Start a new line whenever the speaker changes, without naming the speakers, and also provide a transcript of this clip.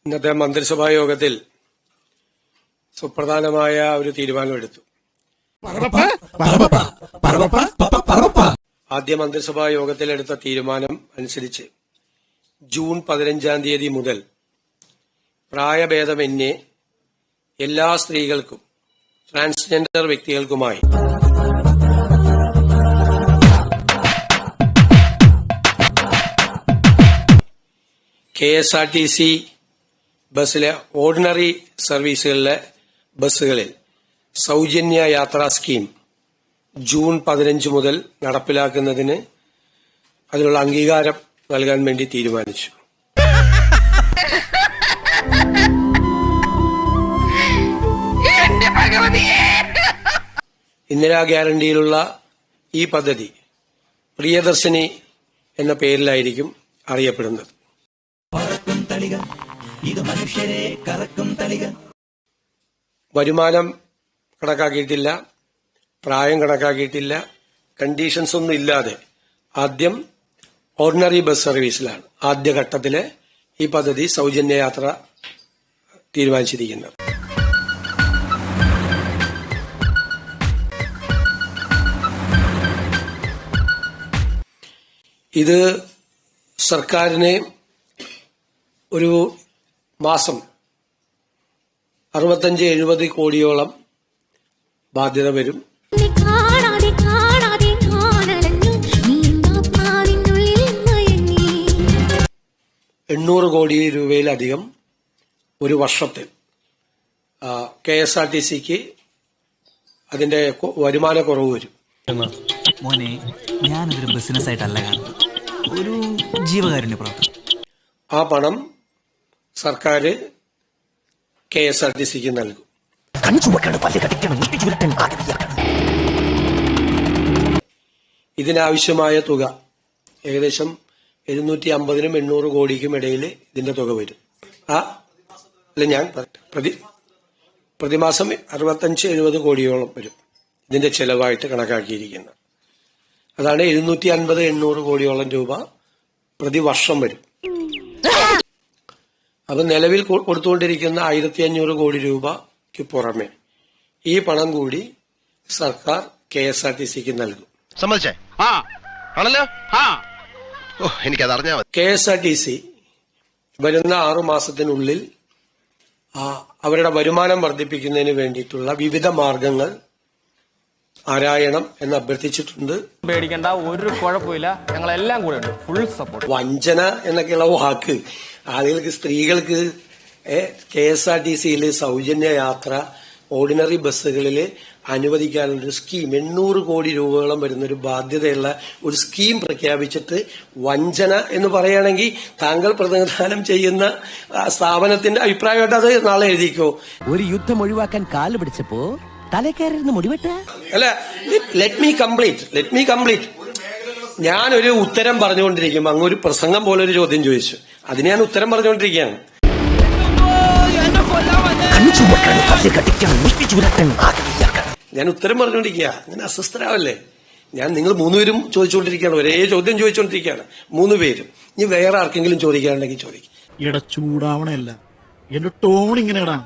ഇന്നത്തെ മന്ത്രിസഭാ യോഗത്തിൽ സുപ്രധാനമായ ഒരു തീരുമാനമെടുത്തു. ആദ്യ മന്ത്രിസഭാ യോഗത്തിലെടുത്ത തീരുമാനം അനുസരിച്ച് ജൂൺ 15 തീയതി മുതൽ പ്രായഭേദമന്യേ എല്ലാ സ്ത്രീകൾക്കും ട്രാൻസ്ജെൻഡർ വ്യക്തികൾക്കുമായി KSRTC ബസ്സിലെ ഓർഡിനറി സർവീസുകളിലെ ബസ്സുകളിൽ സൗജന്യ യാത്രാ സ്കീം ജൂൺ 15 മുതൽ നടപ്പിലാക്കുന്നതിന് അതിനുള്ള അംഗീകാരം നൽകാൻ വേണ്ടി തീരുമാനിച്ചു. ഇന്ദിരാ ഗ്യാരണ്ടിയിലുള്ള ഈ പദ്ധതി പ്രിയദർശിനി എന്ന പേരിലായിരിക്കും അറിയപ്പെടുന്നത്. വരുമാനം കണക്കാക്കിയിട്ടില്ല, പ്രായം കണക്കാക്കിയിട്ടില്ല, കണ്ടീഷൻസ് ഒന്നും ഇല്ലാതെ ആദ്യം ഓർഡിനറി ബസ് സർവീസിലാണ് ആദ്യഘട്ടത്തിലെ ഈ പദ്ധതി സൗജന്യ യാത്ര തീരുമാനിച്ചിരിക്കുന്നത്. ഇത് സർക്കാരിന് ഒരു മാസം 65-70 കോടിയോളം ബാധ്യത വരും. 800 കോടി രൂപയിലധികം ഒരു വർഷത്തിൽ KSRTCക്ക് അതിന്റെ വരുമാനക്കുറവ് വരും.
മോനെ, ഞാനതൊരു ബിസിനസ് ആയിട്ടല്ല കാണുന്നത്, ഒരു ജീവകാരുണ്യ പ്രവർത്തനം.
ആ പണം സർക്കാർ KSRTCക്ക് നൽകും. ഇതിനാവശ്യമായ തുക ഏകദേശം 750-800 കോടിക്കും ഇടയിൽ ഇതിന്റെ തുക വരും. ഞാൻ പ്രതിമാസം 65-70 കോടിയോളം വരും ഇതിന്റെ ചെലവായിട്ട് കണക്കാക്കിയിരിക്കുന്നത്. അതാണ് 750-800 കോടിയോളം രൂപ പ്രതിവർഷം വരും. അത് നിലവിൽ കൊടുത്തുകൊണ്ടിരിക്കുന്ന 1500 കോടി രൂപയ്ക്ക് പുറമെ ഈ പണം കൂടി സർക്കാർ KSRTCക്ക് നൽകും. KSRTC വരുന്ന 6 മാസത്തിനുള്ളിൽ അവരുടെ വരുമാനം വർദ്ധിപ്പിക്കുന്നതിന് വേണ്ടിയിട്ടുള്ള വിവിധ മാർഗങ്ങൾ ആരായണം എന്ന് അഭ്യർത്ഥിച്ചിട്ടുണ്ട്.
പേടിക്കേണ്ട, ഒരു കുഴപ്പമില്ല, ഞങ്ങളെല്ലാം കൂടെ ഉണ്ട്, ഫുൾ സപ്പോർട്ട്.
വഞ്ചന എന്നൊക്കെയുള്ള വാക്ക് ആളുകൾക്ക്, സ്ത്രീകൾക്ക് KSRTCയിൽ സൗജന്യ യാത്ര ഓർഡിനറി ബസ്സുകളിൽ അനുവദിക്കാനുള്ളൊരു സ്കീം 800 കോടി രൂപയോളം വരുന്നൊരു ബാധ്യതയുള്ള ഒരു സ്കീം പ്രഖ്യാപിച്ചിട്ട് വഞ്ചന എന്ന് പറയുകയാണെങ്കിൽ താങ്കൾ പ്രതിനിധാനം ചെയ്യുന്ന സ്ഥാപനത്തിന്റെ അഭിപ്രായമായിട്ട് അത് നാളെ എഴുതിക്കോ.
ഒരു യുദ്ധം ഒഴിവാക്കാൻ കാല് പിടിച്ചപ്പോ തലക്കയറിയിരുന്ന് മുടിവെട്ട
അല്ല, ലെറ്റ് മീ കംപ്ലീറ്റ്. ഞാനൊരു ഉത്തരം പറഞ്ഞുകൊണ്ടിരിക്കുമ്പോൾ അങ്ങൊരു പ്രസംഗം പോലെ ഒരു ചോദ്യം ചോദിച്ചു, അതിന് ഞാൻ ഉത്തരം പറഞ്ഞുകൊണ്ടിരിക്കുകയാണ്. ഞാൻ ഉത്തരം പറഞ്ഞുകൊണ്ടിരിക്കുക, അങ്ങനെ അസ്വസ്ഥരാവല്ലേ. നിങ്ങൾ 3 പേരും ചോദിച്ചുകൊണ്ടിരിക്കുകയാണ്, ഒരേ ചോദ്യം ചോദിച്ചുകൊണ്ടിരിക്കുകയാണ് 3 പേരും. ഇനി വേറെ ആർക്കെങ്കിലും ചോദിക്കാനുണ്ടെങ്കിൽ ചോദിക്കും.
ചൂടാവണല്ല, എന്റെ ടോൺ ഇങ്ങനെയാടാ.